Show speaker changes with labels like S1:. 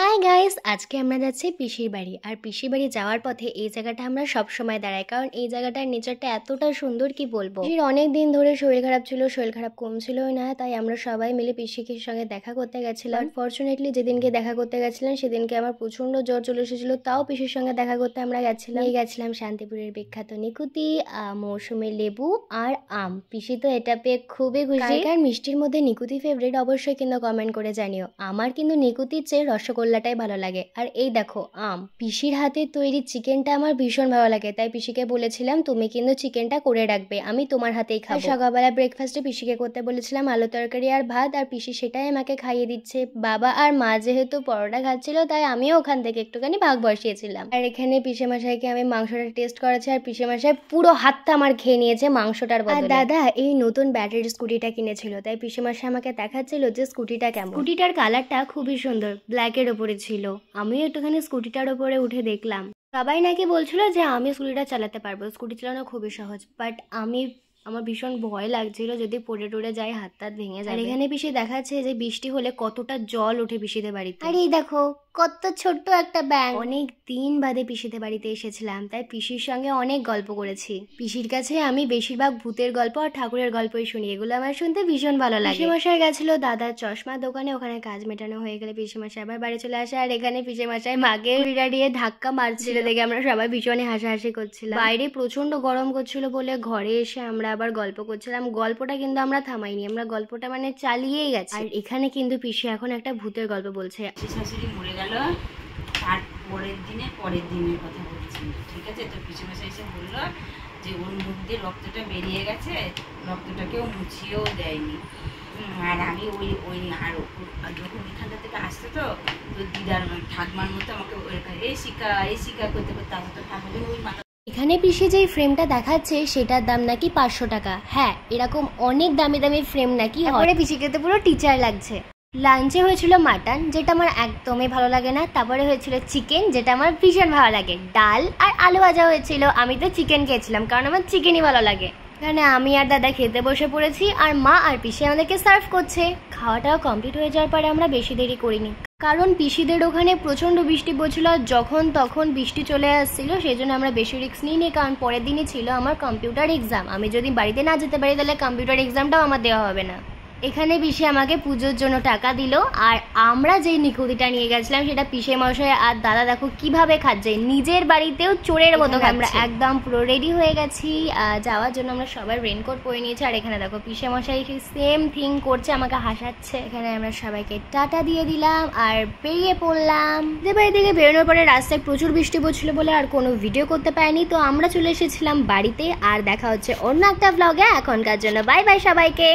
S1: Hi guys, আজকে আমরা যাচ্ছি পিসির বাড়ি। আর পিসির বাড়ি যাওয়ার পথে এই জায়গাটা আমরা সব সময় দাঁড়াই, কারণ এই জায়গাটার নেচারটা এতটা সুন্দর কি বলবো। পিসির অনেক দিন ধরে শরীর খারাপ ছিল, শরীর খারাপ কমছিলই না, তাই আমরা সবাই মিলে পিসির সঙ্গে দেখা করতে গেছিলাম। ফরচুনেটলি যেদিনকে দেখা করতে গেছিলাম সেদিনকে আমার প্রচন্ড জ্বর চলে এসেছিল, তাও পিসির সঙ্গে দেখা করতে আমরা গেছিলাম শান্তিপুরের বিখ্যাত নিকুতি, মৌসুমী লেবু আর আম। পিসি তো এটা পেয়ে খুবই খুশি। কার মিষ্টির মধ্যে নিকুতি ফেভারিট অবশ্যই কিন্তু কমেন্ট করে জানিও। আমার কিন্তু নিকুতির চেয়ে রসগোল্লাটাই ভালো লাগে। আর এই দেখো আম। পিসির হাতে তৈরি চিকেনটা আমার ভীষণ ভালো লাগে, তাই পিসিকে বলেছিলাম তুমি কিন্তু চিকেনটা করে রাখবে, আমি তোমার হাতেই খাবো। সকালবেলা ব্রেকফাস্টে পিসিকে করতে বলেছিলাম আলু তরকারি আর ভাত, আর পিসি সেটাই আমাকে খাইয়ে দিচ্ছে। বাবা আর মা যেহেতু পরোটা খাচ্ছিল, তাই আমিও ওখান থেকে একটুখানি ভাগ বসিয়েছিলাম। আর এখানে পিসে মশাইকে আমি মাংসটা টেস্ট করাচ্ছি, আর পিসে মশাই পুরো হাতটা আমার খেয়ে নিয়েছে মাংসটার বদলে। আর দাদা এই নতুন ব্যাটারি স্কুটিটা কিনেছিল, তাই পিসে মশাই আমাকে দেখাচ্ছিল যে স্কুটিটা কেমন। স্কুটিটার কালারটা খুবই সুন্দর, ব্ল্যাকের ওপরে ছিল। আমিও একটুখানি স্কুটিটার ওপরে উঠে দেখলাম। সবাই নাকি বলছিল যে আমি স্কুটিটা চালাতে পারবো, স্কুটি চালানো খুবই সহজ, বাট আমার ভীষণ ভয় লাগছিল যদি পড়ে টড়ে যায়, হাত টাত ভেঙে যায়। এখানে পিসি দেখাচ্ছে যে বৃষ্টি হলে কতটা জল ওঠে পিসিদের বাড়িতে। আর এই দেখো কত ছোট্ট একটা ব্যাগ। অনেক দিন বাদে পিসিদের বাড়িতে এসেছিলাম, তাই পিসির সঙ্গে অনেক গল্প করেছি। পিসির কাছে আমি বেশিরভাগ ভূতের গল্প আর ঠাকুরের গল্পই শুনি, এগুলো আমার শুনতে ভীষণ ভালো লাগে। পিসি মশাই গেছিল দাদার চশমার দোকানে, ওখানে কাজ মেটানো হয়ে গেলে পিসি মশাই আবার বাড়ি চলে আসে। আর এখানে পিসি মশাই মাকে দিয়ে ধাক্কা মারছিল দেখে আমরা সবাই ভীষণই হাসাহাসি করছিলাম। বাইরে প্রচন্ড গরম করছিল বলে ঘরে এসে আমরা আবার গল্প করছিলাম। গল্পটা কিন্তু আমরা থামাইনি, আমরা গল্পটা মানে চালিয়েই গেছি। আর এখানে কিন্তু পিসি এখন একটা ভূতের গল্প বলছে।
S2: শাশুড়ি মরে গেল, তার পরের দিনের কথা বলছি, ঠিক আছে? তো পিসি মশাই এসে বললো যে ওর মুখ দিয়ে রক্তটা বেরিয়ে গেছে, রক্তটাকেও মুছিয়েও দেয়নি। আর আমি আর যখন এখানটা থেকে আসতে তো দিদার ঠাকমার মতো আমাকে এই শিকা করতে করতে আসতো, তারপরে ওই মাথা।
S1: এখানে পিসি যেই ফ্রেমটা দেখাচ্ছে সেটার দাম নাকি 500 টাকা। হ্যাঁ, এরকম অনেক দামি দামি ফ্রেম নাকি হয়। পিসিকে তো পুরো টিচার লাগছে। লাঞ্চে হয়েছিল মাটন, যেটা আমার একদমই ভালো লাগে না। তারপরে হয়েছিল চিকেন, যেটা আমার ভীষণ ভালো লাগে। ডাল আর আলু ভাজা হয়েছিল। আমি তো চিকেন খেয়েছিলাম কারণ আমার চিকেনই ভালো লাগে। এখানে আমি আর দাদা খেতে বসে পড়েছি, আর মা আর পিসি আমাদেরকে সার্ভ করছে। খাওয়াটাও কমপ্লিট হয়ে যাওয়ার পরে আমরা বেশি দেরি করিনি, কারণ পিসিদের ওখানে প্রচন্ড বৃষ্টি পড়ছিল, যখন তখন বৃষ্টি চলে আসছিল, সেই জন্য আমরা বেশি রিস্ক নিইনি। কারণ পরের দিনই ছিল আমার কম্পিউটার এক্সাম, আমি যদি বাড়িতে না যেতে পারি তাহলে কম্পিউটার এক্সামটাও আমার দেওয়া হবে না। এখানে পিসি আমাকে পুজোর জন্য টাকা দিল, আর আমরা যেই নিকুতিটা নিয়ে গেছিলাম সেটা পিসে মশাই আর দাদা দেখো কিভাবে খাচ্ছে, নিজের বাড়িতেও চোরের মতো। আমরা একদম পুরো রেডি হয়ে গেছি যাওয়ার জন্য। আমরা সবাই রেনকোট পরে নিয়েছি, আর এখানে দেখো পিসে মশাই সেম থিং করছে, আমাকে হাসাচ্ছে। এখানে আমরা সবাইকে টাটা দিয়ে দিলাম আর বেরিয়ে পড়লাম। বাড়ি থেকে বেরোনোর পরে রাস্তায় প্রচুর বৃষ্টি পড়ছিল বলে আর কোনো ভিডিও করতে পারিনি, তো আমরা চলে এসেছিলাম বাড়িতে। আর দেখা হচ্ছে অন্য একটা ব্লগে। এখনকার জন্য বাই বাই সবাইকে।